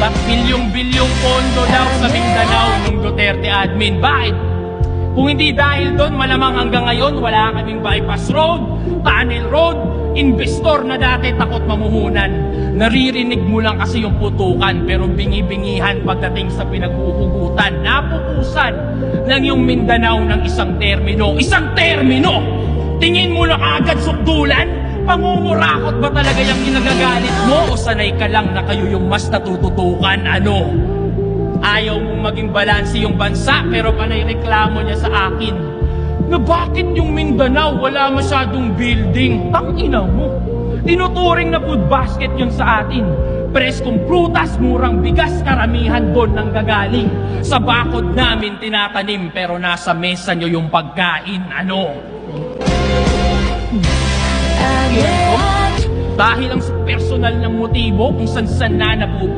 Bilyong-bilyong pondo daw sa Mindanao nung Duterte admin. Bakit? Kung hindi dahil doon, malamang hanggang ngayon wala kaming bypass road, tunnel road, investor na dati takot mamuhunan. Naririnig mo lang kasi yung putukan, pero bingi-bingihan pagdating sa pinaghuhugutan. Napupusan lang yung Mindanao ng isang termino. Isang termino! Tingin mo na agad sukdulan? Pangungurakot ba talaga yung ginagagalit mo? O sanay ka lang na kayo yung mas natututukan? Ano? Ayaw mong maging balanse yung bansa, pero panay reklamo niya sa akin na bakit yung Mindanao wala masyadong building? Tangina mo! Tinuturing na food basket yun sa atin. Preskong prutas, murang bigas, karamihan doon nang gagaling. Sa bakod namin tinatanim, pero nasa mesa nyo yung pagkain. Ano? Dahil ang personal na motibo kung saan na napupunta.